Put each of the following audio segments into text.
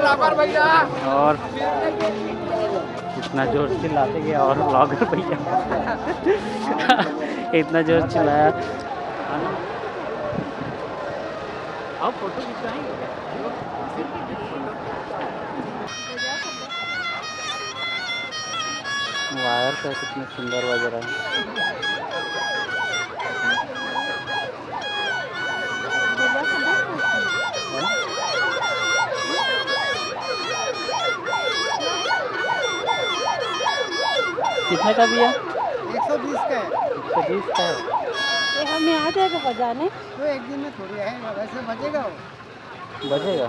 और इतना जोर चिल्लाते गया और ब्लॉगर भैया इतना जोर चिल्लाया। आओ फोटो खिंचवाएंगे। वायर का कितने सुंदर बज रहा है। कितने का भैया? 120 का है। 120 का है। ये हमें आ जाएगा बजाने तो एक दिन में थोड़ी आएगा, वैसे बजेगा वो। बजेगा।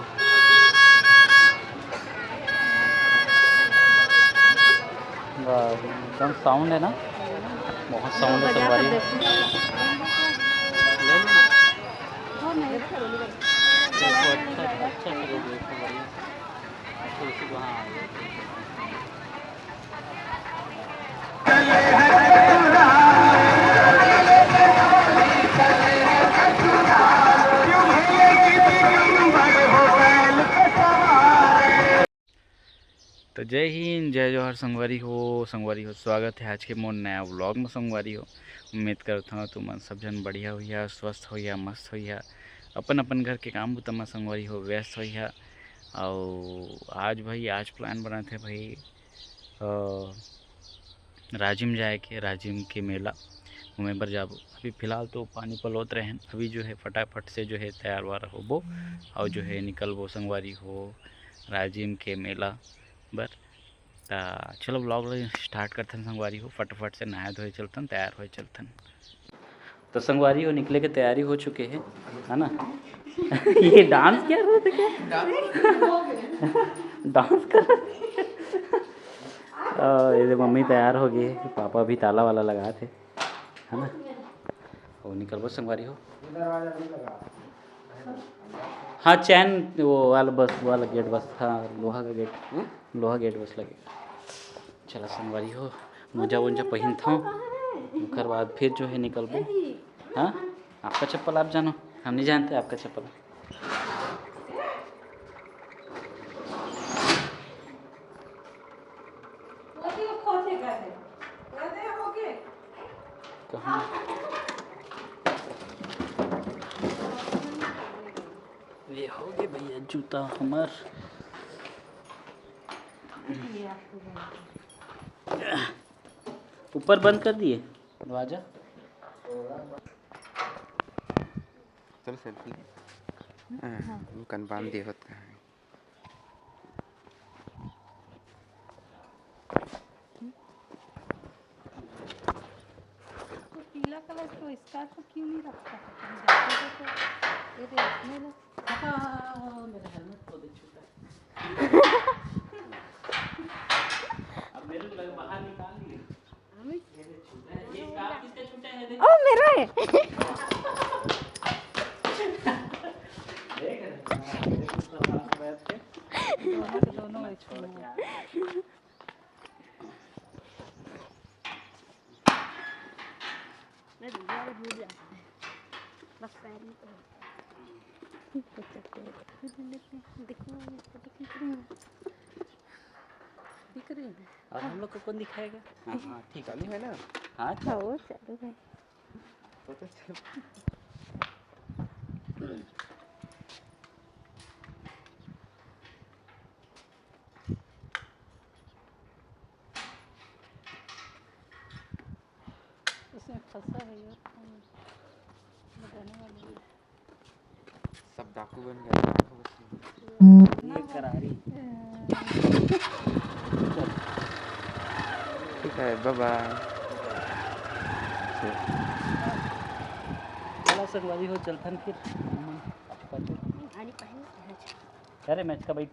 वाह एकदम साउंड है ना, बहुत साउंड है संगवारी। ले लेना। अच्छा चलो इसी को। हाँ तो जय हिंद जय जोहर संगवारी हो स्वागत है आज के मोर नया व्लॉग में। संगवारी हो उम्मीद करता हूँ तुम सब जन बढ़िया होइया, स्वस्थ होइया, मस्त होइया, अपन अपन घर के काम बुता में संगवारी हो व्यस्त होइया। और आज भाई आज प्लान बना थे भाई राजिम जाए के, राजिम के मेला घूमे पर जाबो। अभी फ़िलहाल तो पानी पलोत रहे हैं, अभी जो है फटाफट से जो है तैयार वार होबो और जो है निकलबो संगवारी हो राजिम के मेला बर। चलो ब्लॉग स्टार्ट करते हैं संगवारी हो, फटाफट से नहाए धोए चलतन, तैयार हो चलतन। तो संगवारी हो निकले के तैयारी हो चुके हैं, है ना। ये डांस क्या रहे थे, क्या डांस कर ये मम्मी तैयार हो गई, पापा भी ताला वाला लगा थे, है ना। और निकल बस संगवारी हो। हाँ चैन वो वाला बस वाला गेट बस, हाँ लोहा का गेट, लोहा गेट बस लगेगा। चला संगवारी हो मोजा वोजा पहन था, उसके बाद फिर जो है निकलबो। हाँ आपका चप्पल आप जानो, हम नहीं जानते आपका चप्पल। कहाँ ये हो गए भैया जूता हमार। ऊपर बंद कर दिए दरवाजा। चल सेल्फी कन बांध दिए होता है। पीला कलर तो स्कार्फ क्यों नहीं रखता है? ये देखने लो। मेरा हेलमेट को दे छूटा। अब मेरे को बाहर निकाल लिए। ये स्कार्फ किसका छूटा है देख। ओ मेरा है। देख दोनों छोड़ के मैं दोबारा भूल जाता है, बस पैर में तो देखो फोटो खींच रही हूँ, दिख रही है। और हम लोग को कौन दिखाएगा? हाँ ठीक है ना। हाँ हाँ वो चालू है। उसमें फंसा है यार, लगाने वाली सब डाकू बन गए। ये करारी। ठीक है बाय बाय। चला संगवारी हो चलथन फिर। अरे मैच का बैठ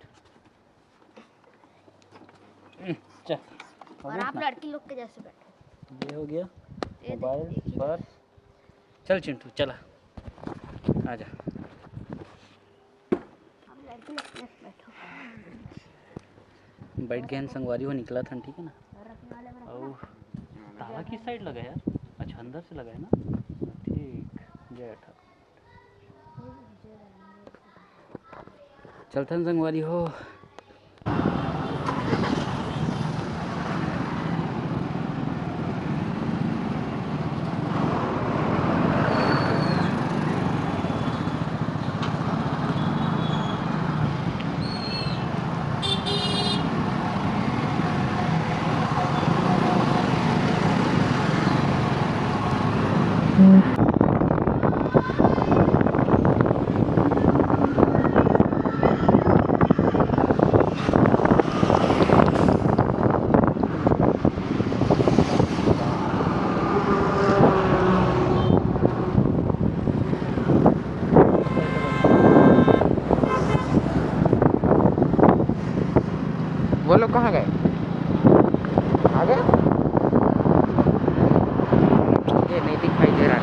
चल। और आप लड़की लोग के जैसे बैठो। ये हो गया मोबाइल पर। चल चिंटू चला आजा। आप लड़की लोग के जैसे बैठो। बैठ गए संगवारी हो निकला था, ठीक है ना। और ताला किस साइड लगा है यार? अच्छा अंदर से लगा है ना, ठीक। जय ठाकुर। चलथन संगवारी हो वो लोग कहाँ गए? आ गए? ये नहीं दिखाई दे रहा है।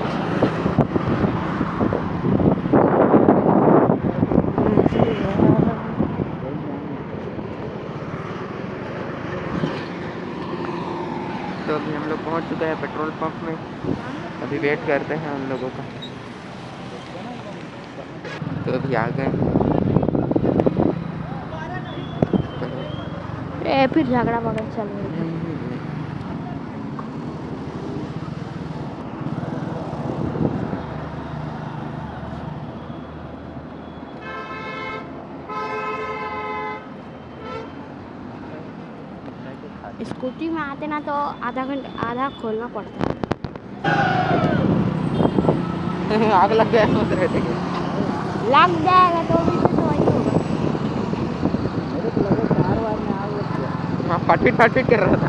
तो अभी हम लोग पहुंच चुके हैं पेट्रोल पंप में। अभी वेट करते हैं उन लोगों का। तो अभी आ गए। फिर झगड़ा वगड़ा चल रही है। स्कूटी में आते ना तो आधा खोलना पड़ता है। आग लग गया सोच रहे थे। लग जाएगा तो भी तो वही होगा। मेरे को लगा 4 बार में आग लग गया। वहाँ फटफट कर रहा था।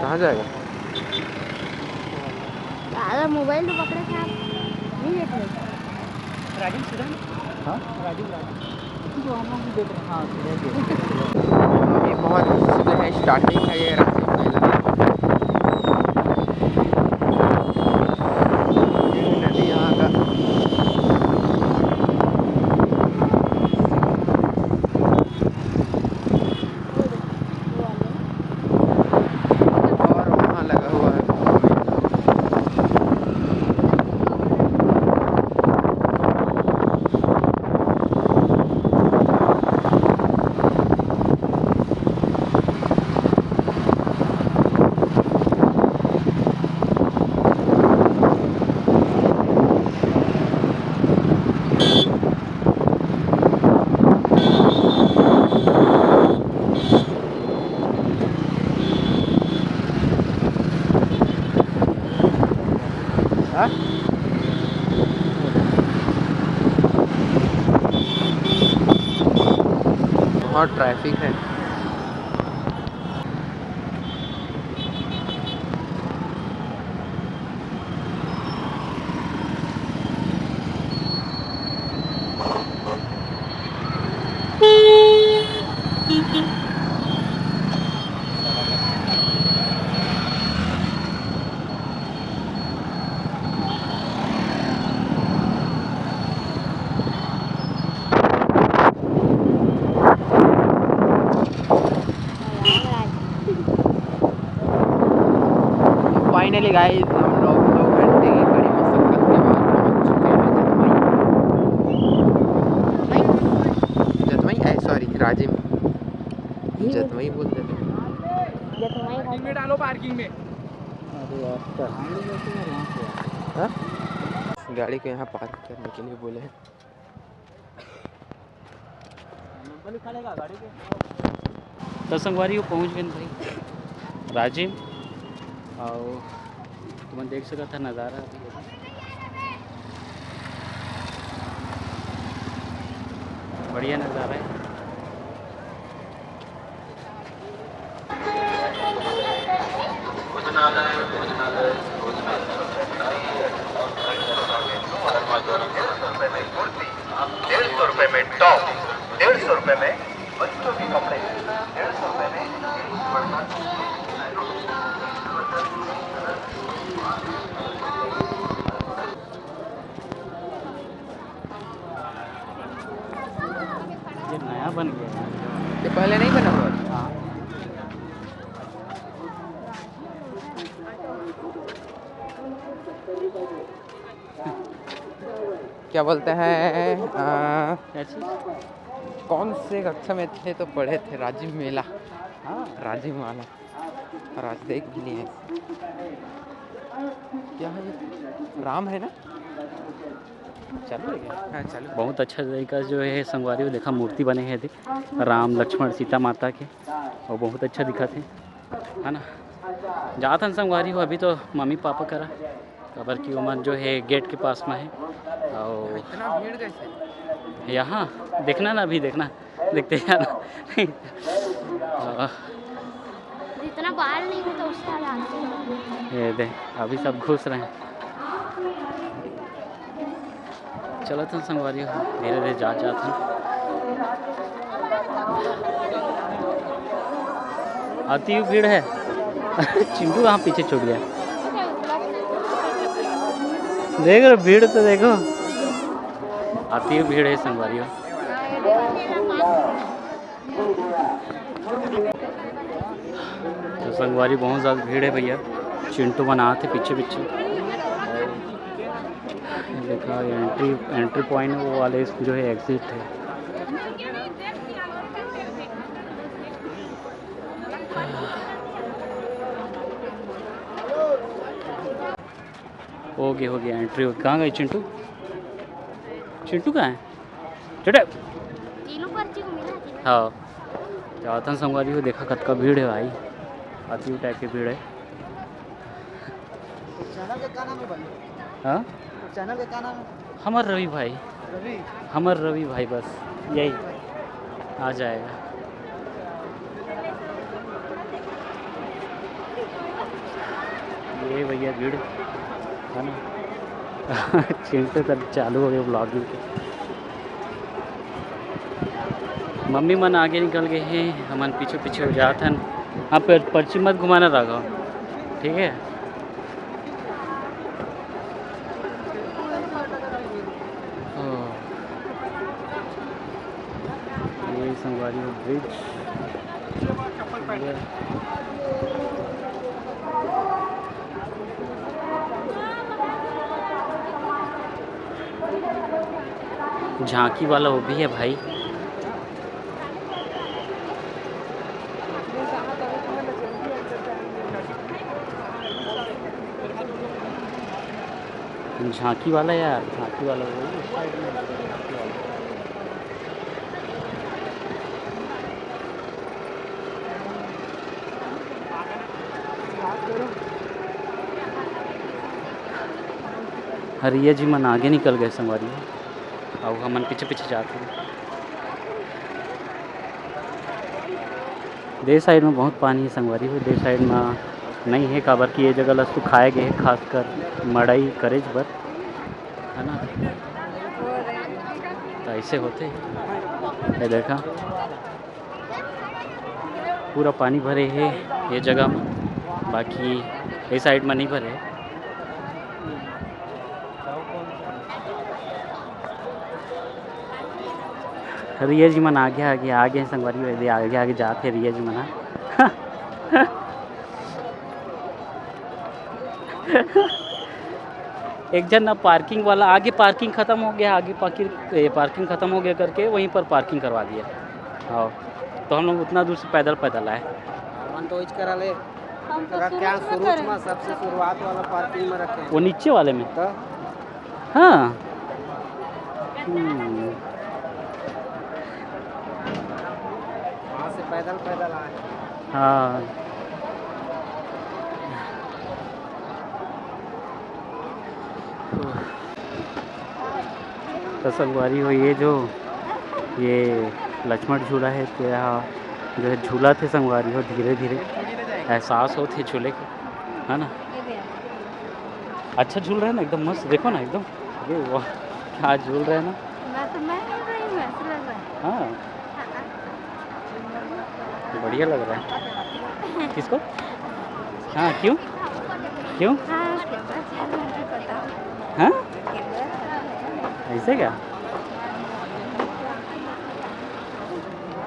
कहाँ जाएगा? दादा मोबाइल तो पकड़े थे आप, नहीं देख रहे? राजीव सीधा हाँ राजीव जो हम लोग भी देख रहे हैं हाँ अभी बहुत जो है स्टार्टिंग है ये राजीव मेला। ये नदी यहाँ का और वहाँ लगा हुआ है हाँ? बहुत ट्रैफिक है। फाइनली गाइस हम लोग 2 घंटे की कड़ी मशक्कत के बाद पहुंच चुके हैं जतमई सॉरी राजिम जतमई बोल देते हैं। में डालो पार्किंग में। अरे यार चढ़ाएंगे कैसे यार यहाँ से? हाँ? गाड़ी को यहाँ पार्क करने के लिए बोले हैं। तो संगवारी वो पहुँच गए भाई राजिम और तुम देख सकता था नज़ारा अभी बढ़िया नज़ारा है। ₹150 में टॉप, ₹150 में बच्चों के कपड़े, ₹150 में ये नया बन गया है। ये पहले नहीं बना हुआ था। हाँ क्या बोलते हैं क्या चीज़? कौन से कक्षा में थे तो पढ़े थे राजीव मेला, हाँ राजीव वाला, और आज देख भी लिए। क्या है ये? राम है ना? चलो है क्या? हाँ चलो। बहुत अच्छा तरीका से जो है संगवारी को देखा मूर्ति बने हैं थे राम लक्ष्मण सीता माता के और बहुत अच्छा दिखा थे है ना। जाता संगवारी हो अभी तो मम्मी पापा करा कबर की उम्र जो है गेट के पास में है और इतना भीड़ कैसे? यहाँ देखना ना अभी देखना देखते हैं ना। जितना बाहर नहीं होता उससे ज़्यादा आते हैं। ये दे अभी सब घुस रहे हैं। चलो तो संगवारी हो धीरे धीरे जाते हैं। आती हुई भीड़ है। चिंटू वहाँ पीछे छूट गया। देख रहे भीड़ तो देखो आती हुई भीड़ है संगवारी हो। तो संगवारी बहुत ज़्यादा भीड़ है भैया। चिंटू बना थे पीछे पीछे देखा एंट्री पॉइंट वो वाले जो है एग्जिट है। हो गया एंट्री। कहाँ गई चिंटू? चिंटू कहाँ है? चिंटू तीनों पर्ची को मिला थी। हाँ जाता संगवारी को देखा कद का भीड़ है भाई। आती हुई टाइप की भीड़ है। चैनल का क्या नाम है भाई? हाँ चैनल का क्या नाम है? हमर रवि भाई। रवि। हमर रवि भाई बस यही आ जाएगा। रही है भीड़, है ना। चिंटू तब चालू हो गए ब्लॉगिंग के। मम्मी मन आगे निकल गए हैं, हमन पीछे पीछे हो जात हन। आप पर्ची मत घुमाना राघव, ठीक है। ये संगवारी ब्रिज झांकी वाला वो भी है भाई। झांकी वाला यार, झांकी वाला वो उस साइड में झांकी वाला। हरिया जी मन आगे निकल गए संगवारी, और हमन पीछे पीछे जाते हैं। दे साइड में बहुत पानी है संगवारी हो, दे साइड में नहीं है, काबर कि ये जगह ला सुखाए गए है, खासकर मड़ई करेज बर, है ना। तो ऐसे होते ये देखा पूरा पानी भरे है ये जगह में, बाकी ये साइड में नहीं भरे। रिया जी मन आगे आगे आगे संगवारी आगे आगे जाते रिया जी मन। एक जन ना पार्किंग वाला आगे पार्किंग ख़त्म हो गया, आगे पार्किंग ख़त्म हो गया करके वहीं पर पार्किंग करवा दिया। हाँ, तो हम लोग उतना दूर से पैदल पैदल आए। तो करा ले क्या सबसे शुरुआत वाला पार्किंग में रखे, वो नीचे वाले में तो हाँ। वहाँ से पैदल पैदल आए। हाँ, तो संगवारी हो ये लक्ष्मण झूला है, तो यहाँ जो है झूला थे संगवारी हो, धीरे धीरे एहसास होते झूले के, है ना। अच्छा झूल रहा है ना, एकदम मस्त, देखो ना एकदम ये वाह क्या झूल रहे हैं ना। हाँ बढ़िया लग रहा है। किसको? हाँ क्यों क्यों? हाँ ऐसे क्या?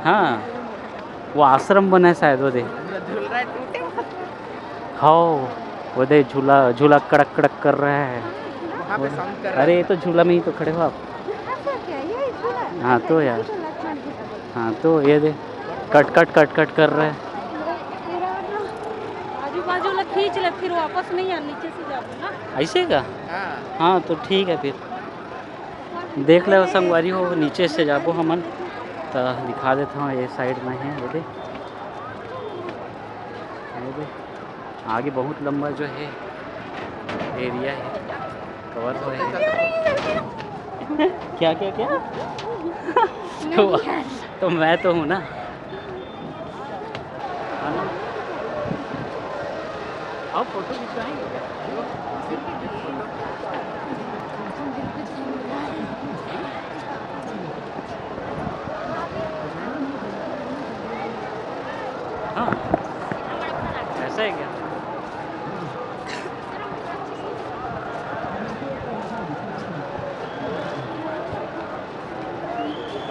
हाँ वो आश्रम बना है शायद, वो दे हाँ वो दे झूला झूला कड़क कड़क कर रहा है। अरे ये तो झूला में ही तो खड़े हो आप। हाँ तो यार, हाँ तो ये दे कट कट कट कट कर रहा है। आजू बाजू ला खींच ले, फिर वापस नहीं आ, नीचे से जाओ ना। ऐसे का? हाँ तो ठीक है, फिर देख ले संगवारी हो, नीचे से जाबो हमन तो दिखा देता हूँ। ये साइड में है वो दे आगे बहुत लंबा जो है एरिया है, कवर हो है। क्या क्या क्या? तो मैं तो हूँ ना। आओ फोटो खिंचवाएंगे क्या? हाँ ऐसा है क्या?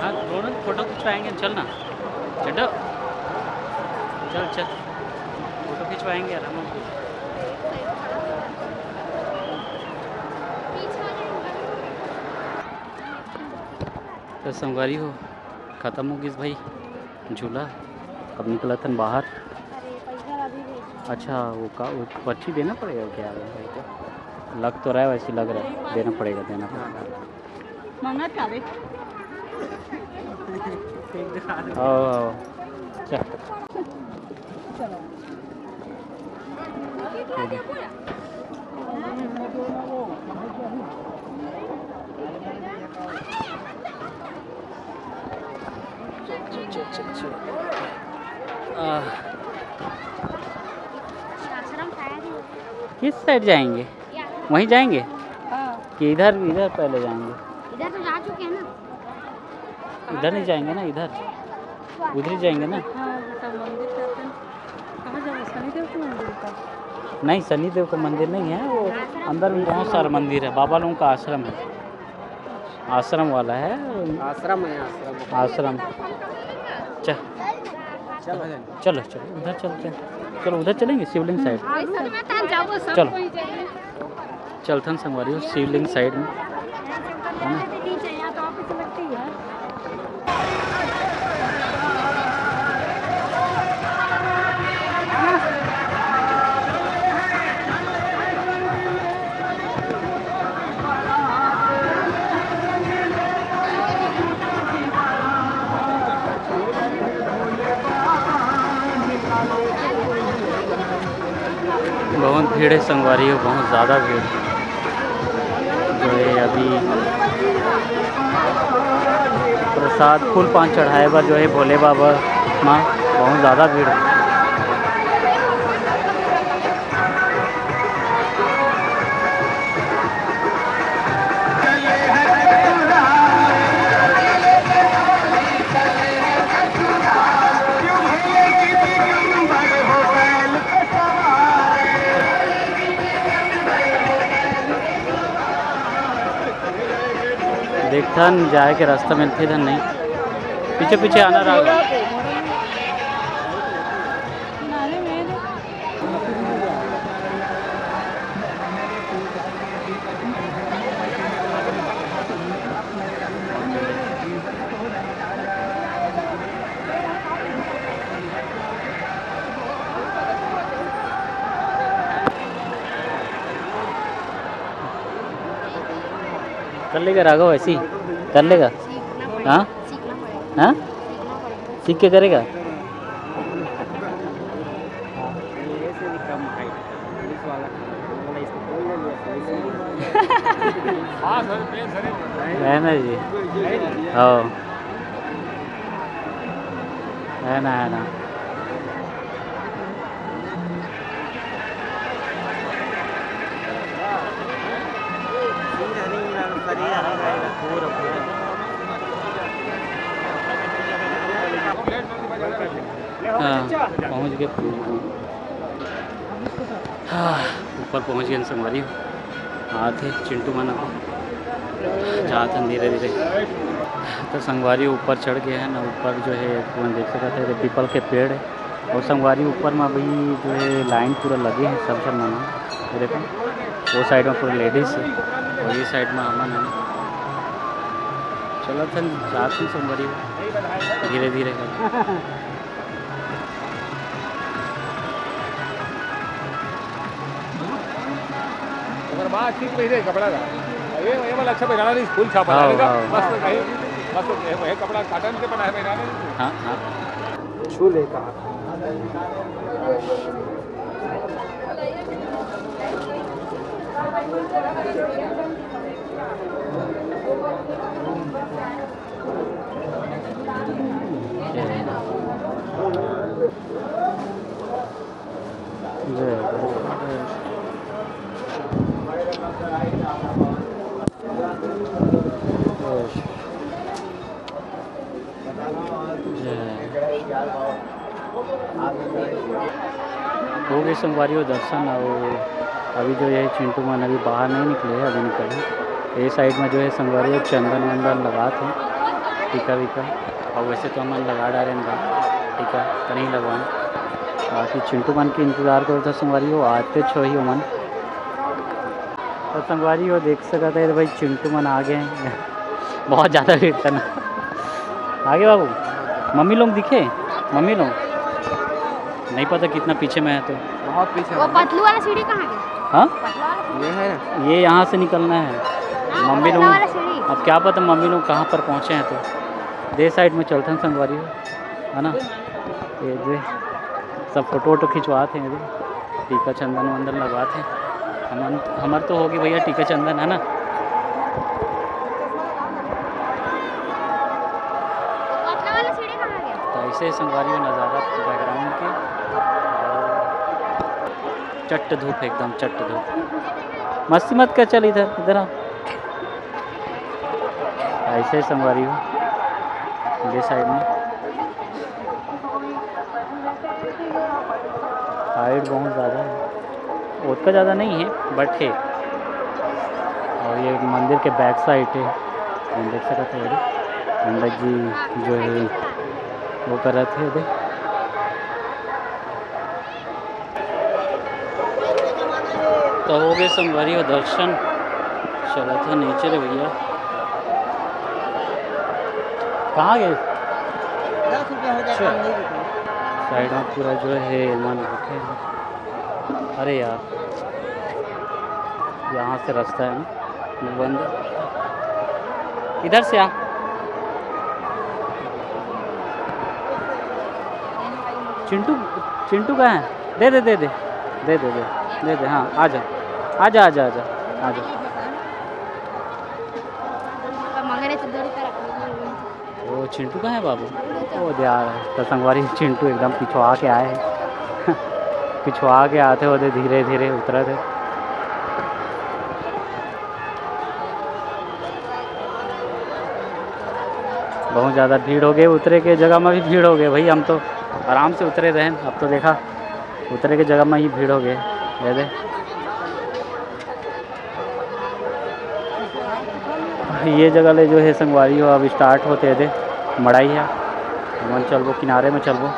हाँ दोनों फोटो खिंचवाएंगे, चल ना चलो चल चल फोटो खिंचवाएंगे यार हम लोग। तो संगवारी हो ख़त्म हो गई भाई झूला, अब निकला था बाहर। अच्छा वो पर्ची देना पड़ेगा क्या? लग तो रहा है, वैसे लग रहा है देना पड़ेगा मंगा क्या रे? ओ चल आश्रम शायद ही किस साइड जाएंगे? वहीं जाएंगे हाँ कि इधर इधर पहले जाएंगे? इधर तो जा चुके हैं ना। इधर नहीं जाएंगे ना, इधर उधर ही जाएंगे ना। हाँ बेटा मंदिर जाते हैं। कहाँ जाओ? शनिदेव के मंदिर का? नहीं, शनिदेव का मंदिर नहीं है, वो अंदर भी बहुत सारा मंदिर है। बाबा लोगों का आश्रम है, आश्रम वाला है। आश्रम है, आश्रम। आश्रम चलो चलो उधर चलते हैं। चलो उधर चलेंगे, शिवलिंग साइड। चलो चलथन संगवारी हो शिवलिंग साइड में, है ना। बहुत भीड़ है संगवारी हो, बहुत ज़्यादा भीड़ जो है। अभी प्रसाद फूल पान चढ़ाए बा जो है भोले बाबा माँ, बहुत ज़्यादा भीड़ है। देखता जाए के रास्ता मिलते इधर नहीं, पीछे पीछे आना रहा। नारे मेरे कर लेगा राघव, ऐसी कर लेगा। हाँ हाँ सीख के करेगा। है ना जी, हो है ना, है ना। हाँ पहुँच गए। हाँ ऊपर पहुँच गए संगवारी। आते चिंटू माना जाते धीरे धीरे तो संगवारी ऊपर चढ़ गए हैं ना। ऊपर जो है तुम देख सकते थे पीपल के पेड़ है, और संगवारी ऊपर में अभी जो है लाइन पूरा लगे हैं सब माना। ये देखो वो साइड में पूरे लेडीज़ है और ये साइड में अमन है। चलो थे जाते हैं संगवारी धीरे धीरे। ठीक पहिरे कपड़ा का ये वाला अच्छा पहनाना नहीं, फुल छापा डालेगा मस्त कहीं मस्त है कपड़ा कॉटन के बनाए पहनाने। हाँ हाँ छू ले कहा। हो गई संगवारी हो दर्शन। और अभी जो है चिंटू मन अभी बाहर नहीं निकले हैं, अभी निकले ये साइड में जो है संगवारी चंदन वंदन लगा थे टीका वीका। और वैसे तो मन लगा डाले टीका तो नहीं लगवाएं, बाकी चिंटू मन के इंतज़ार करो तो संगवारी हो आते छो ही मन। तो संगवारी हो देख सकते थे भाई चिंटू मन आ गए हैं। बहुत ज़्यादा भीड़ था ना आगे बाबू। मम्मी लोग दिखे, मम्मी लोग नहीं पता कितना पीछे में है तो बहुत पीछे। वो पतलू वाला सीढ़ी कहाँ गया? हाँ ये है ना, ये यहाँ से निकलना है। मम्मी लोग वाला सीढ़ी अब क्या पता मम्मी लोग कहाँ पर पहुँचे हैं। तो दे साइड में चलते हैं संगवारी हो, है ना। ये जो सब फोटो वोटो खिंचवाते हैं, टीका चंदन वंदन लगवाते हैं। हमारे तो होगी भैया टीका चंदन, है ना। पतला वाला सीढ़ी कहाँ गया? तो ऐसे संगवारी में नज़ारा बैकग्राउंड के। चट्ट धूप एकदम चट्ट धूप। मस्ती मत कर, चल इधर इधर आ। ऐसे संगवारी हो ये साइड में हाइट बहुत ज़्यादा है, उतना ज़्यादा नहीं है बट है। और ये मंदिर के बैक साइड है, हम देख सकते हैं पंडित जी जो है वो कर रहे थे अभी। तो हो गए संगवारी और दर्शन। चला था नीचे रे भैया, कहाँ गए? 10 रुपये हो जाता है, नहीं रुपये। साइड में पूरा जो है मन रखे हैं। अरे यार यहाँ से रास्ता है ना बंद, इधर से आ। चिंटू चिंटू कहाँ है? दे दे दे दे दे दे दे दे दे। हाँ आजा आजा आजा आजा आजा। वो चिंटू कहाँ है बाबू? वो यार तो संगवारी चिंटू एकदम पिछुआ के आए हैं। पिछुआ के आते होते धीरे धीरे उतरे थे। बहुत ज़्यादा भीड़ हो गई, उतरे के जगह में भी भीड़ हो गई भाई। हम तो आराम से उतरे रहे, अब तो देखा उतरे के जगह में ही भीड़ हो गई। दे दे ये जगह ले जो है संगवारी हो अब स्टार्ट होते थे मड़ाई है मन चल वो किनारे में चल वो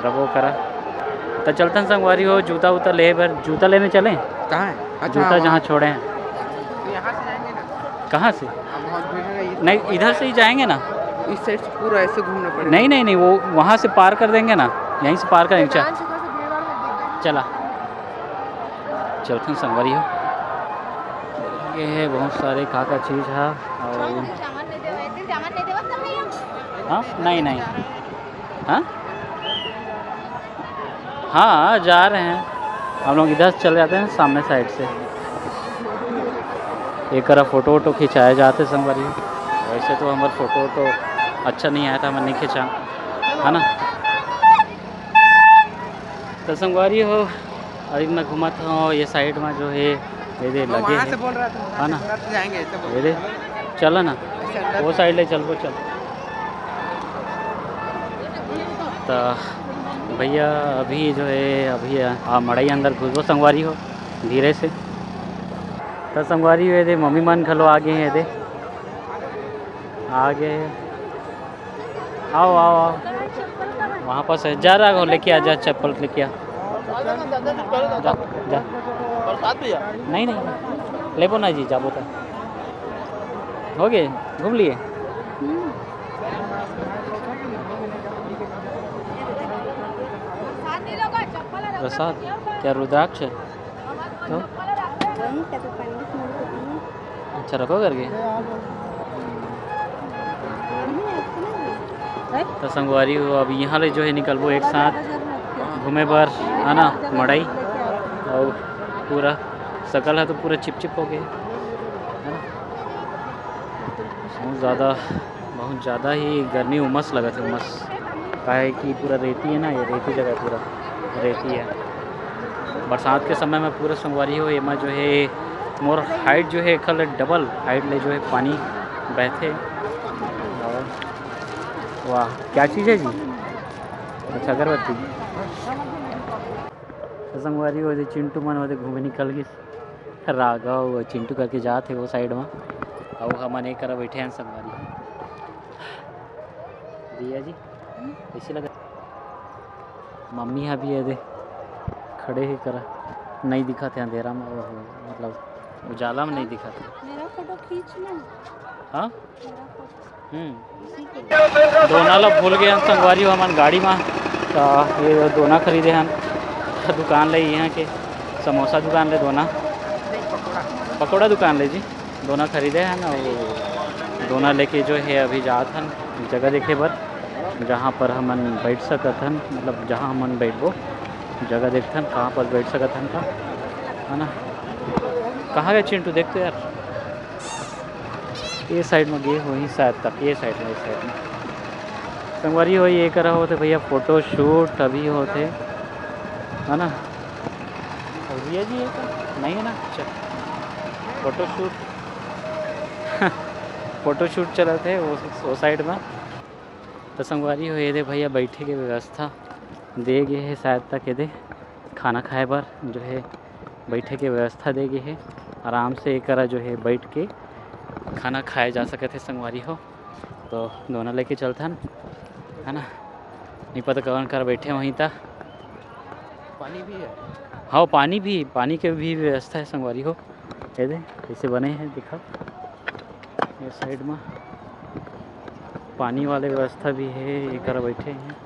रबो करा तो चलते हैं संगवारी हो। जूता वूता ले बर, जूता लेने चलें? कहाँ है? अच्छा, जूता जहाँ छोड़े हैं। तो यहाँ से जाएंगे ना? कहाँ से? अब बहुत भीड़ है, ये नहीं इधर से ही जाएंगे ना। इस साइड से पूरा ऐसे घूमना पड़ेगा। नहीं नहीं नहीं वो वहाँ से पार कर देंगे ना, यहीं से पार करेंगे। चला चलते हैं संगवारी हो। ये है बहुत सारे का चीज़ है। और हाँ नहीं नहीं हाँ हाँ जा रहे हैं हम लोग। इधर चले जाते हैं सामने साइड से। एक तरह फ़ोटो वोटो खिंचाए जाते संगवारी। वैसे तो हमारा फ़ोटो वोटो अच्छा नहीं आया था, मैं नहीं खिंचा है ना। तो संगवारी हो अभी मैं घूमा था ये साइड में जो है ये दे लगे वहाँ है से बोल रहा था, है ना। वहाँ से जाएंगे ऐसे बोल ये दे चलो ना ऐसे अंदर वो साइड ले चल वो चल। तो भैया अभी जो है अभी मड़ई अंदर घुसो संगवारी हो धीरे से। तो संगवारी हो दे मम्मी मन खलो आगे हैं दे आगे आओ आओ आओ वहाँ पास है। जा रहा हो लेके आ, जा चप्पल लेके आ जा जा। नहीं नहीं ले ना जी जाबो तो हो गए घूम लिए। प्रसाद क्या रुद्राक्ष है तो अच्छा रखो करके। तो संगवारी हो अब यहाँ ले जो है निकलबो एक साथ घूमे बार है ना मड़ई। और पूरा सकल है तो पूरा चिपचिप हो गए है ना। बहुत ज़्यादा ही गर्मी उमस लगा था। उमस का है कि पूरा रेती है ना, ये रेती जगह पूरा रेती है। बरसात के समय में पूरा संगवारी हो एमा जो है मोर हाइट जो है कल डबल हाइट ले जो है पानी बहते। और वाह क्या चीज़ है जी? अच्छा अगरबत्ती। तो संगवारी हो चिंटू मन होते घूमे निकल गए। राघव चिंटू करके जाते वो साइड में और हमने एक करा बैठे हैं संगवारी। दिया जी कैसी लगा? मम्मी अभी है दे खड़े ही करा नहीं दिखा थे अंधेरा में, वो मतलब उजाला में नहीं दिखा था। मेरा फोटो खींचना। हाँ दोना लोग भूल गए हम संगवारी हो हमारे गाड़ी में। तो ये दोना खरीदे हम दुकान ले यहाँ के समोसा दुकान ले दोना पकौड़ा दुकान ले जी दोना खरीदे हैं ना। वो दोना लेके जो है अभी जात हन जगह देखे बर जहाँ पर हमन बैठ सकत हन, मतलब जहाँ हमन बैठबो जगह देखते हैं कहाँ पर बैठ सकत हन का है ना। कहाँ गए चिंटू देख तो यार ये साइड में गए वहीं शायद तक ये साइड में संगवारी हो ये करा होते भैया फ़ोटो शूट अभी होते है ना। रिया जी है क्या? नहीं है ना? अच्छा, फ़ोटोशूट फ़ोटोशूट चला थे वो साइड में। तो संगवारी हो ये दे भैया बैठे के व्यवस्था दे गए है शायद तक, ये दे खाना खाए बार जो है बैठे के व्यवस्था दे गए है। आराम से एक जो है बैठ के खाना खाए जा सके थे संगवारी हो। तो दोनों लेके चलथन है ना, नहीं पता कौन कर बैठे वहीं था। पानी भी है। हाँ पानी के भी व्यवस्था है संगवारी हो। ये दे ऐसे बने हैं दिखा, ये साइड में पानी वाले व्यवस्था भी है। ये कर बैठे हैं,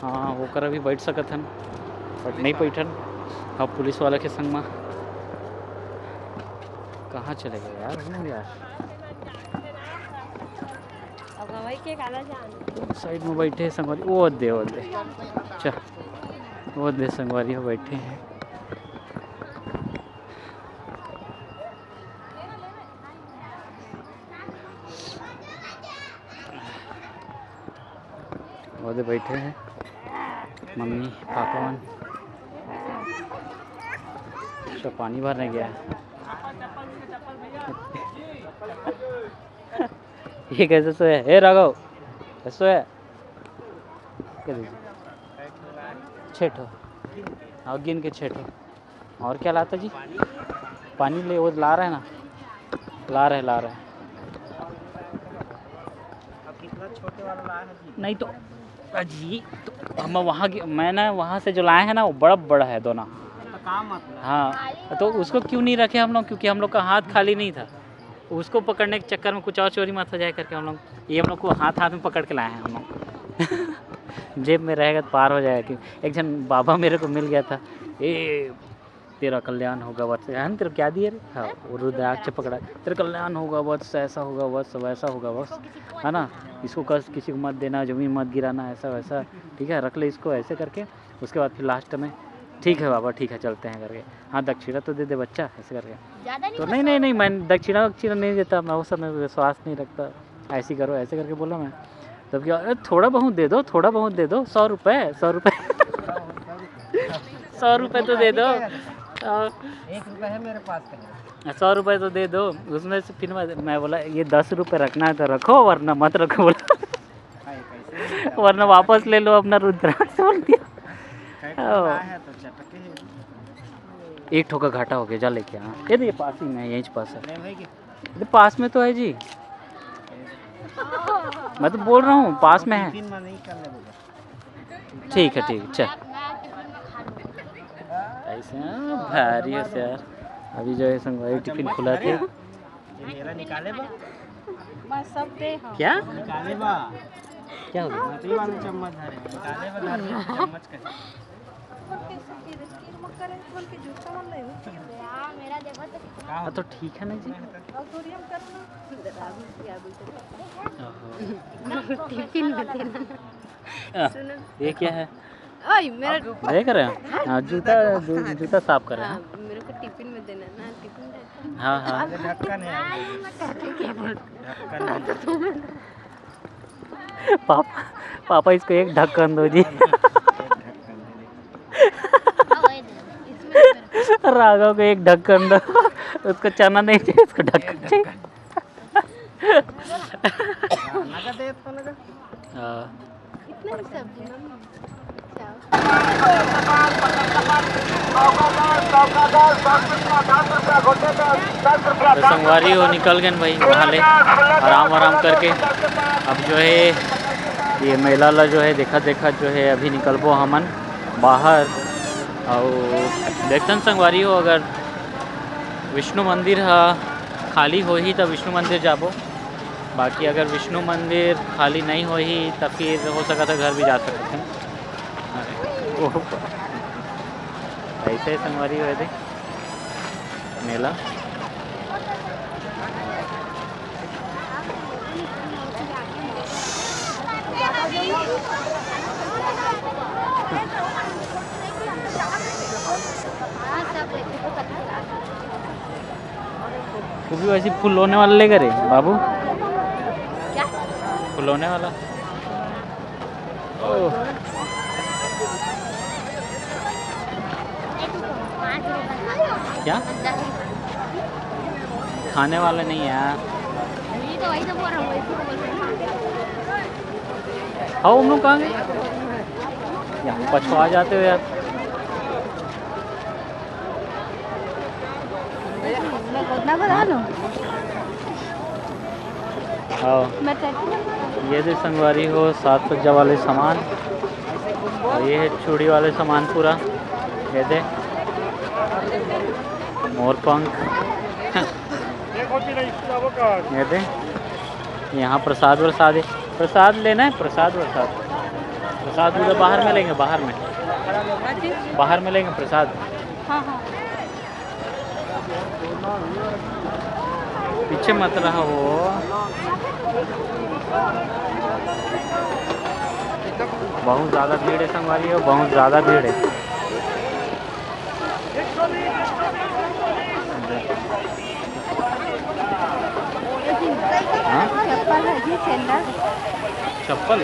हाँ वो कर भी बैठ सकत हन बट नहीं बैठन। हाँ पुलिस वाला के संग में कहाँ चले गए यार हम यार। साइड में बैठे हैं संगवारी, वो दे अच्छा वो दे संगवारी हो बैठे हैं। वो दे बैठे हैं मम्मी पापा मन। अच्छा पानी भरने गया है ये कैसे सोया? हे राघव कैसे सोया? क्या दीजिए 6 ठो और गिन के 6 ठो। और क्या लाता जी? पानी ले वो ला रहे हैं ना, ला रहे अब कितना छोटे वाला लाया है जी? नहीं तो जी तो हम वहाँ मैंने वहाँ से जो लाए हैं ना वो बड़ा है दोनों। काम मतलब हाँ तो उसको क्यों नहीं रखे हम लोग? क्योंकि हम लोग का हाथ खाली नहीं था, उसको पकड़ने के चक्कर में कुछ और चोरी मत हो जाए करके हम लोग हम लोग को हाथ में पकड़ के लाए हैं हम लोग जेब में रहेगा तो पार हो जाएगा। कि एक जन बाबा मेरे को मिल गया था, ए तेरा कल्याण होगा बस है ना, तेरा क्या दिए रे? हाँ वो रुद्राक्ष पकड़ा, तेरा कल्याण होगा बस, ऐसा होगा बस, वैसा होगा बस, है ना। इसको किसी को मत देना, जमीन मत गिराना, ऐसा वैसा, ठीक है रख ले इसको ऐसे करके। उसके बाद फिर लास्ट में ठीक है बाबा ठीक है चलते हैं करके, हाँ दक्षिणा तो दे दे बच्चा ऐसे करके। तो नहीं मैं दक्षिणा नहीं देता, मैं वो सब में विश्वास नहीं रखता। ऐसे करो ऐसे करके बोला मैं। तब क्या थोड़ा बहुत दे दो 100 रुपये 100 रुपये तो दे दो। 1 रुपया है मेरे पास कहीं। 100 रुपये तो दे दो। उसमें से फिर मैं बोला ये 10 रुपये रखना है तो रखो वरना मत रखो बोला वरना वापस ले लो अपना रुद्राक्ष बोल दिया। एक ठोका घाटा हो गया, जा लेके हाँ ये पास ही में यहीं पास है, ये पास में तो है जी। मैं तो बोल रहा हूँ पास में है। ठीक है चल ऐसे भारी है यार। अभी जो है संगवारी टिफिन खुला थे निकाले बा मैं सब दे हाँ। क्या निकाले बा क्या हो गया? चम्मच निकाले बा चम्मच का हाँ तो ठीक है ना जी। ये क्या है मेरा देख रहे हैं? हाँ जूता साफ कर रहे हैं। मेरे को टिफिन में देना ना, टिफिन हाँ ढक्कन है पापा इसको एक ढक्कन दो जी। राघव को एक ढक्कन दो, उसको चना नहीं चाहिए उसको ढक्कन चाहिए। तो संगवारी हो निकल गए भाई वहाँ ले आराम करके। अब जो है ये मेला ला जो है देखा जो है अभी निकलबो हमन बाहर और देखते संगवारी हो। अगर विष्णु मंदिर खाली हो ही तो विष्णु मंदिर जाबो, बाकी अगर विष्णु मंदिर खाली नहीं हो ही तो फिर हो सका तो घर भी जा सकते हैं। ऐसे संगवारी हो थे मेला। वो भी वैसे फुल होने वाला लेकर बाबू, फुल होने वाला। ओह क्या खाने वाले नहीं यार। तो वही तो बोल रहा हूँ, वही तो बोल रहा हूँ। आओ हम लोग कहाँ गए? यहाँ पछुआ जाते हो यार। मैं कितना बता लूँ? आओ मैं टैटू ये जो संगवारी हो साज सज्जा वाले सामान, और ये है चूड़ी वाले सामान पूरा। ये दे मोर पंख। ये दे यहाँ प्रसाद वरसाद है। प्रसाद लेना है, प्रसाद वरसाद। प्रसाद उधर बाहर में लेंगे, बाहर में लेंगे प्रसाद। हाँ हाँ पीछे मत रहा वो। बहुत ज़्यादा भीड़ है संगवारी है, बहुत ज़्यादा भीड़ है। हाँ चप्पल है जी, सैंडल। चप्पल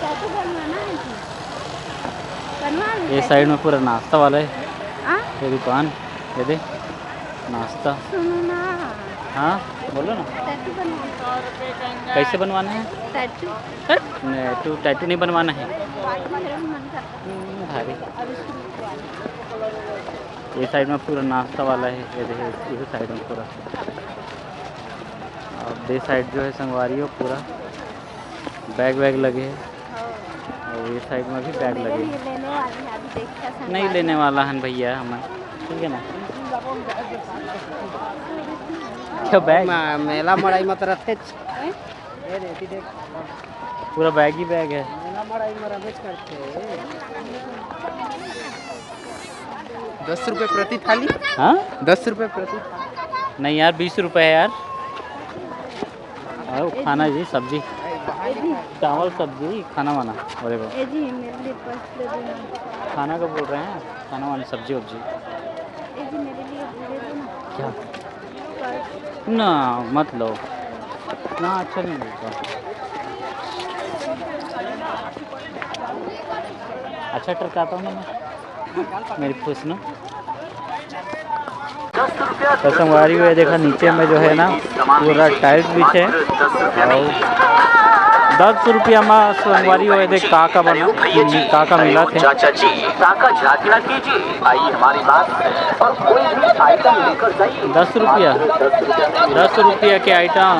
टैटू बनवाना है जी, बनवा लो। ये साइड में पूरा नाश्ता वाला है। हाँ ये दुकान ये दे नाश्ता। सुनो ना, हाँ बोलो ना, टैटू बनवाना। कैसे बनवाना है? टैटू टैटू नहीं बनवाना है। मेरा भी मन करता है। अरे ये साइड में पूरा नाश्ता वाला है। ये देखिए इस साइड में पूरा, और ये साइड जो है संगवारी हो पूरा बैग वैग लगे हैं, और ये साइड में भी बैग लगे हैं। लेने वाली है, अभी देखा संग नहीं लेने वाला है भैया हमें, ठीक है ना। क्या बैग? मेला मड़ाई मत रखे ये देती देख पूरा बैग ही बैग है। मेला मड़ाई में रमेश करते 10 रुपये प्रति थाली। हाँ 10 रुपये प्रति। नहीं यार 20 रुपये है यार। और खाना जी सब्जी, चावल सब्जी खाना वाना। अरे वाह, ए जी मेरे लिए पर्स दे दो। खाना का बोल रहे हैं, खाना वाली सब्जी वब्जी। ए जी मेरे लिए दे दो ना क्या पर्स। ना मत लो ना, अच्छा नहीं मिलता। अच्छा टरकाता हूँ ना मैं, मेरी खुश ना। तो संगवारी हुए देखा नीचे में जो है ना पूरा टाइल्स बिछे, और 10 रुपया में संगवारी हुए देख काका मिला थे। चाचा जी काका झांकना कीजिए, आइए हमारी बात और कोई भी आइटम लेकर जाइए। 10 रुपया, 10 रुपया के आइटम।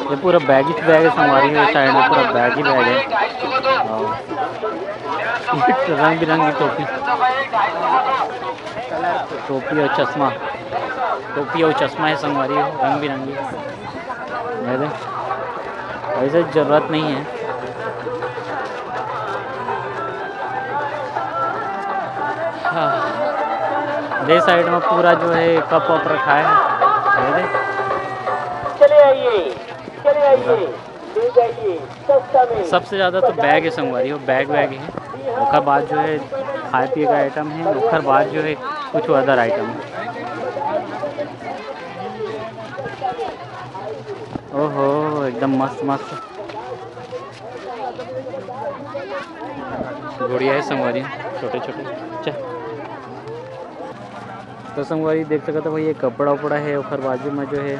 ये पूरा बैग ही बैग है संगवारी हुए साइड में, पूरा बैग ही बैग है। और रंग बिरंगी टोपी और चश्मा, टोपी और चश्मा है संगवारी रंग बिरंगी। ऐसे ज़रूरत नहीं है। हाँ दे साइड में पूरा जो है कप वप रखा है। चले आइए ले जाइए सस्ता में। सबसे ज़्यादा तो बैग है संगवारी हो, बैग वैग है। उसके बाद जो है खाए पिए का आइटम है, उसके बाद जो है कुछ अदर आइटम है। ओहो एकदम मस्त मस्त गुड़िया है संगवारी, छोटे छोटे। चल तो संगवारी देख सकते भाई, ये कपड़ा उपड़ा है। और बाजू में जो है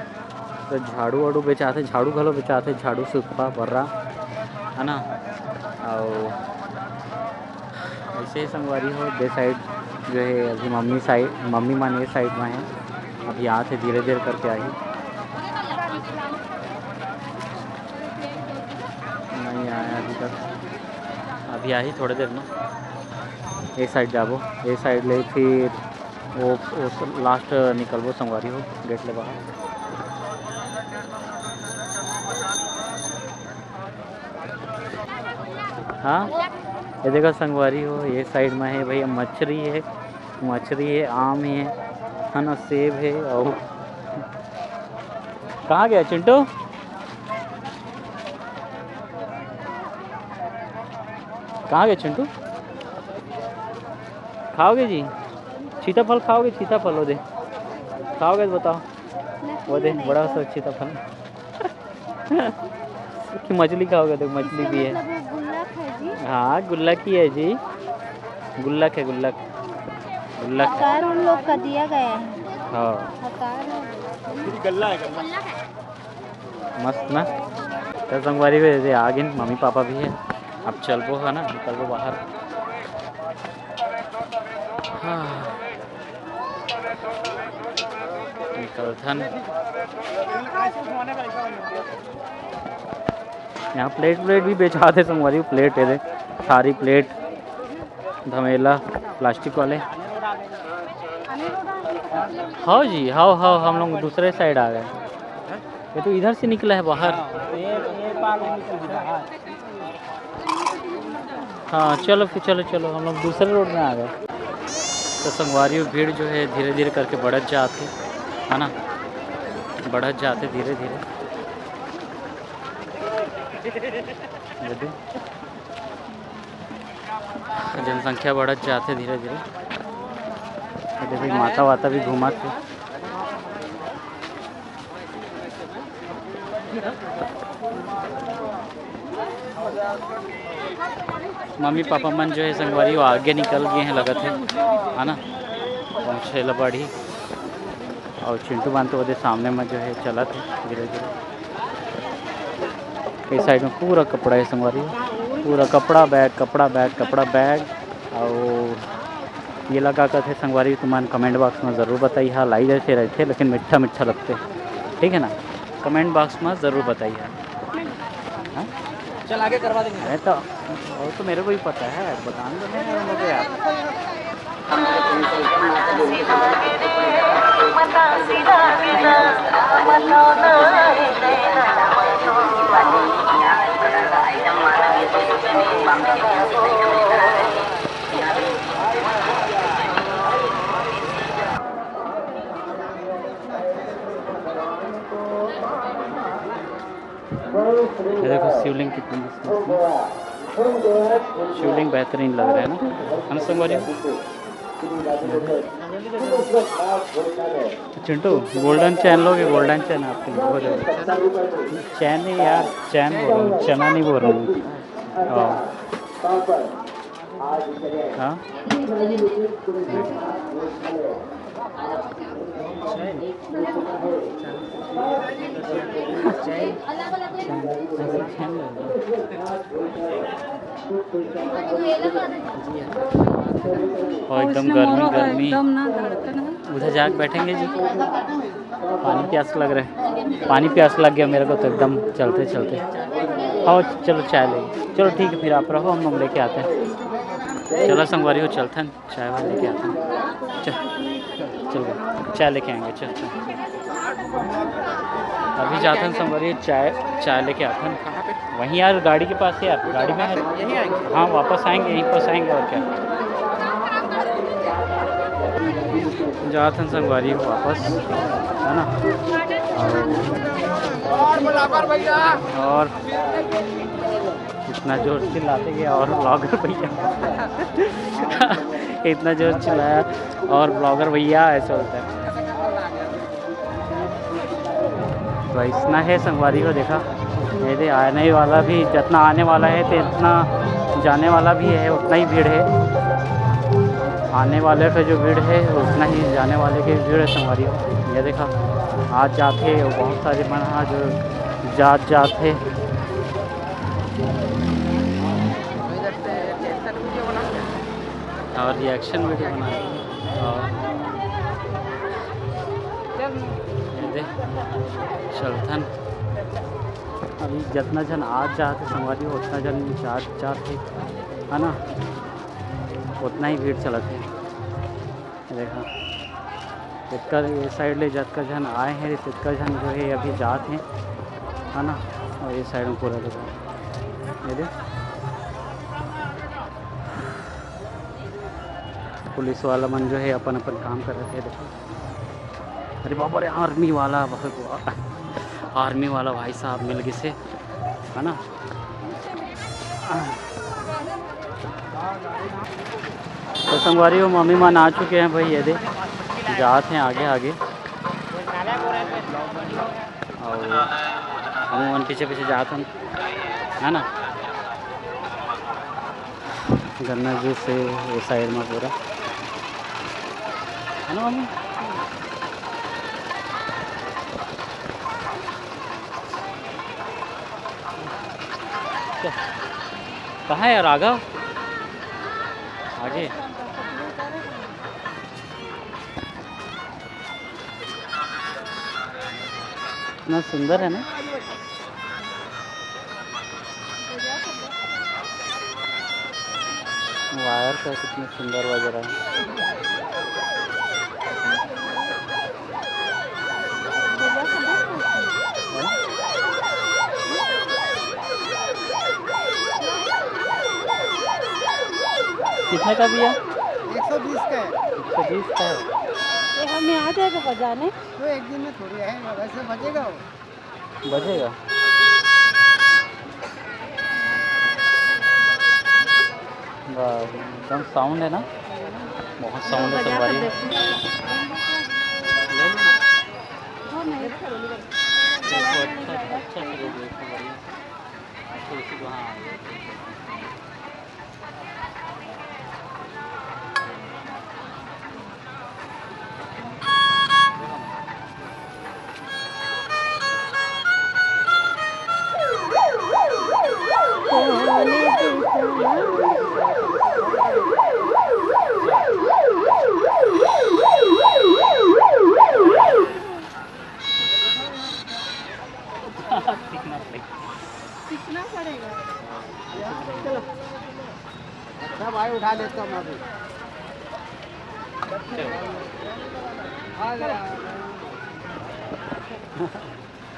तो झाड़ू वाड़ू बेचाते, झाड़ू घलो बेचाते, झाड़ू सूखा बर्रा है ना। और ऐसे ही संगवारी हो दे साइड जो है अभी मम्मी मान ये साइड में है। अब यहाँ से धीरे धीरे करके आई, नहीं आया अभी तक, अभी आई थोड़ी देर में। ये साइड जाबो, ये साइड ले फिर वो लास्ट निकलबो संगवारी हो गेट ले बाहर। हाँ ये देखो संगवारी हो, ये साइड में है भैया मछली है, आम है ना, सेब है। और कहाँ गया चिंटू? कहाँ गए चिंटू? खाओगे जी सीताफल? खाओगे सीताफल? वो दे खाओगे तो बताओ, वो दे बड़ा सा सीताफल। कि मछली खाओगे? तो मछली भी है। मतलब वो गुल्ला गुल्लक है जी। हाँ गुल्लक ही है जी, गुल्लक है गुल्लक, गुल्लक है। हकार उन लोग का दिया गया है। हाँ हकार गल्ला है गल्ला। मस्त ना। तो संगवारी को जैसे आ गए, मम्मी पापा भी है, अब चल वो है ना, निकल वो बाहर। हाँ निकल था ना। यहाँ प्लेट भी बेचाते संगवारी, प्लेट है दे, सारी प्लेट धमेला प्लास्टिक वाले। हाँ जी हाँ हाँ, हम लोग दूसरे साइड आ गए, ये तो इधर से निकला है बाहर। हाँ चलो फिर, चलो चलो हम लोग दूसरे रोड में आ गए। तो संगवारी भीड़ जो है धीरे धीरे करके बढ़त जाते है ना, बढ़त जाते धीरे धीरे। जनसंख्या बढ़त जाते धीरे धीरे। देखिए माता वाता भी घुमाते। मम्मी पापा मन जो है संगवारी वो आगे निकल गए हैं लगत है ना, पहुँचे लबाड़ी। और चिंटू बान तो वो सामने में जो है चला थे धीरे धीरे। इस साइड में पूरा कपड़ा है संगवारी, पूरा कपड़ा बैग कपड़ा बैग कपड़ा बैग। और ये लगा कर थे संगवारी, तुम्हारे कमेंट बॉक्स में ज़रूर बताइए। हाँ लाई जैसे रहते लेकिन मीठा मीठा लगते, ठीक है ना, कमेंट बॉक्स में ज़रूर बताइए। हाँ चल आगे करवा देंगे। तो वो तो मेरे को ही पता है, बताने दो नहीं मुझे यार। ये देखो शिवलिंग कितनी, शिवलिंग बेहतरीन लग रहा है ना हम संगवारी। चिंटू गोल्डन चैन लोगे, गोल्डन चैन आपके हो जाएगा। चैन नहीं यार, चैन बोल रहा हूँ, चना नहीं बोल रहा हूँ। हाँ और एकदम गर्मी गर्मी, एकदम ना धड़कन है। उधर जाके बैठेंगे जी। पानी प्यास लग रहा है, पानी प्यास लग गया मेरे को तो एकदम चलते चलते। हाँ चलो चाय ले, चलो ठीक है फिर आप रहो, हम लोग लेके आते हैं। चलो संगवारी हो चलते हैं, चाय वाय लेके आते हैं। चलो चाय लेके आएंगे। चल चल अभी जाते हैं संगवारी, चाय लेके आते हैं। वहीं यार गाड़ी के पास है यार, गाड़ी में है। यहीं आएंगे। हाँ वापस आएंगे, यहीं पास आएंगे और क्या। जाते हैं संगवारी वापस है ना। और इतना जोर चिल्लाते गया और ब्लॉगर भैया इतना जोर चिल्लाया और ब्लॉगर भैया ऐसा होता है। तो इतना है संगवारी को देखा, मेरे आने वाला भी जितना आने वाला है तो इतना जाने वाला भी है, उतना ही भीड़ है। आने वाले का जो भीड़ है उतना ही जाने वाले की भीड़ है संगवारी। ये देखा आज जाते बहुत सारे मना जो जाते और रिएक्शन वीडियो बनाए। चलथन अभी जितना जन आज जाते संगवारी उतना जन जाते है ना, उतना ही भीड़ चलत है। देखा जितना ये साइड ले जितना जन आए हैं तितना जन जो है अभी जाते हैं है ना। और ये साइड में पूरा देखा, ये देख पुलिस वाला मन जो है अपन अपन काम कर रहे थे। देखो अरे बाबा रे, आर्मी वाला आर्मी वाला भाई साहब मिल गए से है ना। तो संगवारी वो मम्मी मान आ चुके हैं भाई, ये दे जाते हैं आगे आगे और हम पीछे पीछे जाते हैं है ना। गन्ना जूस है ये साइड में पूरा है ना मम्मी। कहाँ है यार आगे आगे इतना सुंदर है ना। वायर का कितने सुंदर बज रहा है। कितने का भैया? 120 का है। 120 का है। ये हमें आ जाएगा बजाने। तो एक दिन में थोड़ी है, वैसे बजेगा वो। बजेगा वाह एकदम साउंड है ना, बहुत साउंड है संगवारी। ले लेना। वो नहीं देखो अच्छा से देखो बढ़िया। अच्छा इसी को हाँ सीखना पड़ेगा। चलो अच्छा भाई उठा लेता हूँ अभी।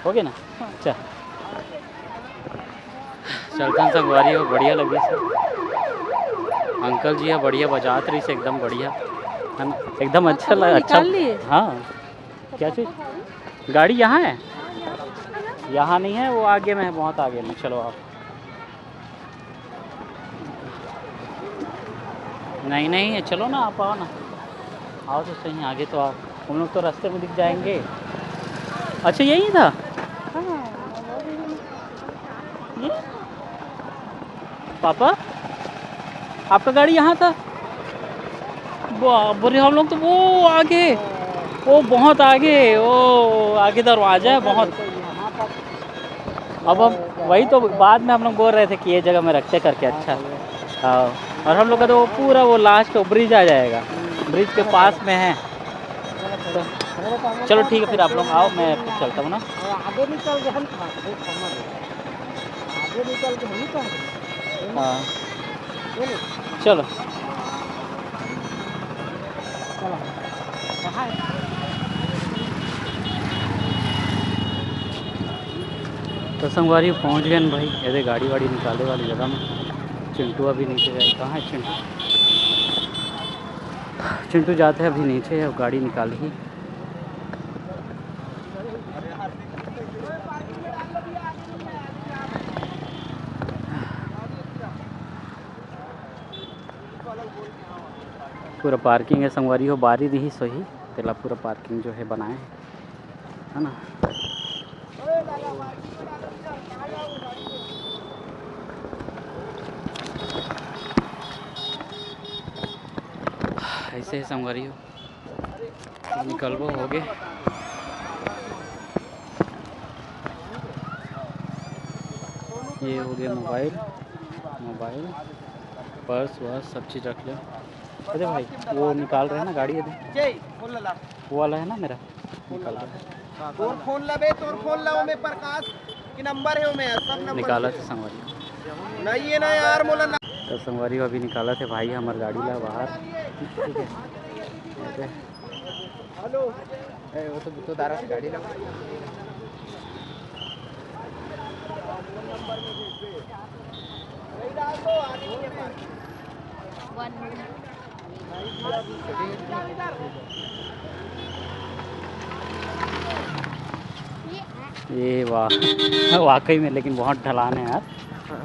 हो गया ना। अच्छा चलता संगवारी हो बढ़िया लगी से। अंकल जी है बढ़िया बजात रही से एकदम बढ़िया है ना, एकदम अच्छा लगा। अच्छा हाँ क्या चीज़ गाड़ी यहाँ है? यहाँ नहीं है, वो आगे में है, बहुत आगे में। चलो आप नहीं नहीं है, चलो ना आप आओ ना, आओ तो सही आगे तो आप, हम लोग तो रास्ते में दिख जाएंगे। अच्छा यही था ये पापा आपका गाड़ी यहाँ था? बोले हम लोग तो वो आगे, वो बहुत आगे, वो आगे दरवाजा है बहुत। अब हम वही तो बाद में हम लोग बोल रहे थे कि ये जगह में रखते करके। अच्छा हाँ, और हम लोग का तो पूरा वो लास्ट ब्रिज आ जाएगा, ब्रिज के पास में है। तो चलो ठीक है फिर आप लोग आओ, मैं फिर चलता हूँ ना। आगे निकल के हम आगे निकल के हम कहाँ? हाँ चलो तो संगवारी पहुँच गए न भाई। ऐसे गाड़ी वाड़ी निकाले वाली जगह में। चिंटू अभी नीचे गए, कहाँ है चिंटू? चिंटू जाते हैं अभी नीचे, अब गाड़ी निकाली। पूरा पार्किंग है संगवारी हो, बारी दी ही सही तेला पूरा पार्किंग जो है बनाए है ना। ऐसे ही संगवारी हो निकलबो हो गए। ये हो गया मोबाइल, पर्स वर्स सब चीज़ रख लो। अरे भाई वो निकाल रहे हैं ना गाड़ी, अभी वो वाला है ना मेरा, निकाल रहे हैं। तोर फोन लबे, तोर फोन लो में प्रकाश की नंबर है, में सब नंबर निकाला थे संगवारी नहीं है ना यार मोला ना। तो संगवारी अभी निकाला थे भाई हमारे गाड़ी ला बाहर। ठीक है हेलो वो तो दारा से गाड़ी लगा ये वाह वाकई में, लेकिन बहुत ढलान है यार,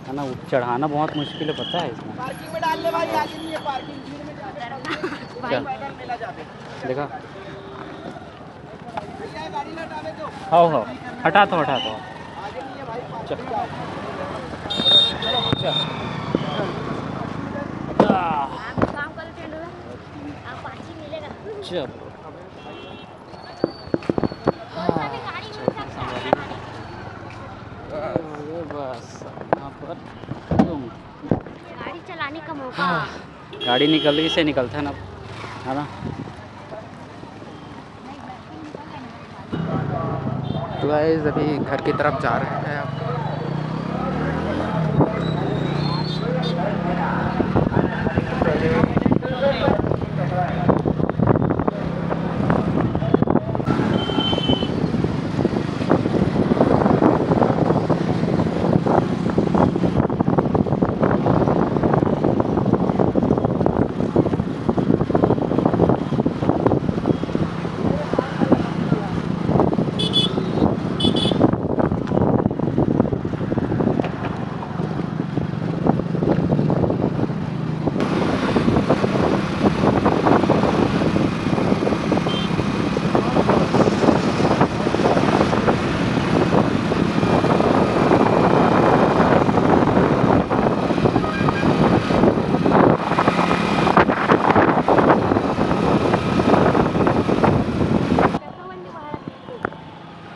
है ना, चढ़ाना बहुत मुश्किल है, पता है इसमें। पार्किंग में डाल ले भाई, आगे नहीं है पार्किंग, भीड़ में जाके मेला जाके देखा भैया गाड़ी ना हटावे तो। हो हटा दो आगे नहीं है भाई चल पार्किंग। आप काम कर टेंडर आप पाची मिलेगा चलो कोई सा भी गाड़ी मिल सकता है अरे बस यहाँ पर तुम गाड़ी चलाने का मौका गाड़ी निकल रही से निकलता है ना, है ना। तो गाइस अभी घर की तरफ जा रहे हैं अब।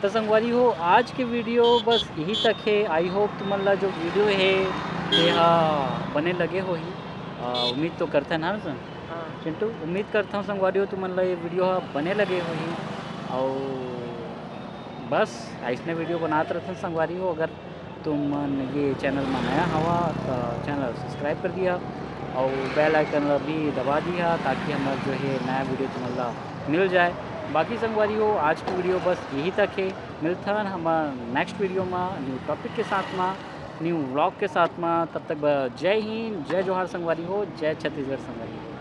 तो संगवारी हो आज के वीडियो बस यही तक है। आई होप तुम्हारा जो वीडियो है यह बने लगे हो ही, उम्मीद तो करता है ना सर चिंटू, उम्मीद करता हूँ संगवारी हो तुम्हारा ये वीडियो बने लगे हो ही। और बस ऐसने वीडियो बनाते रहते हैं संगवारी हो। अगर तुम ये चैनल में नया हवा तो चैनल सब्सक्राइब कर दिया और बेल आइकन भी दबा दिया ताकि हमारा जो है नया वीडियो तुम्हारा मिल जाए। बाकी संगवारी हो आज की वीडियो बस यही तक है। मिलता है हमारा नेक्स्ट वीडियो में न्यू टॉपिक के साथ में, न्यू व्लॉग के साथ में। तब तक जय हिंद, जय जोहार संगवारी हो, जय छत्तीसगढ़ संगवारी हो।